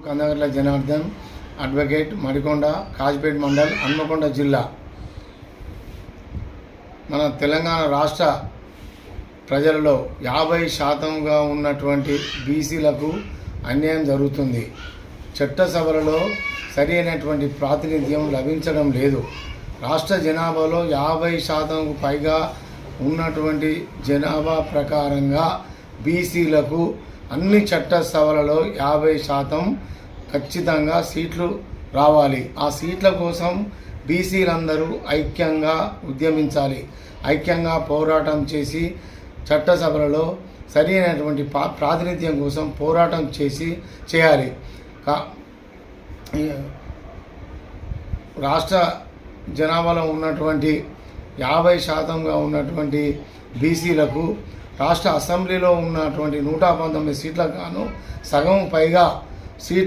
Kandagatla Janardhan, advocate, Madikonda, Kazipet mandal, Hanamkonda జిల్లా. మన తెలంగాణ రాష్ట్ర ప్రజలలో 50% ఉన్నటువంటి బీసీలకు అన్యాయం జరుగుతుంది. చట్టసభలలో సరి అయినటువంటి ప్రాతినిధ్యం లభించడం లేదు. రాష్ట్ర జనాభాలో 50%కు పైగా ఉన్నటువంటి జనాభా ప్రకారంగా బీసీలకు అన్ని చట్టసభలలో 50% ఖచ్చితంగా సీట్లు రావాలి. ఆ సీట్ల కోసం బీసీలందరూ ఐక్యంగా ఉద్యమించాలి. ఐక్యంగా పోరాటం చేసి చట్టసభలలో సరైనటువంటి ప్రాతినిధ్యం కోసం పోరాటం చేయాలి. రాష్ట్ర జనాభాలో ఉన్నటువంటి 50%గా ఉన్నటువంటి బీసీలకు రాష్ట్ర అసెంబ్లీలో ఉన్నటువంటి 119 సీట్లకు గాను సగం పైగా సీట్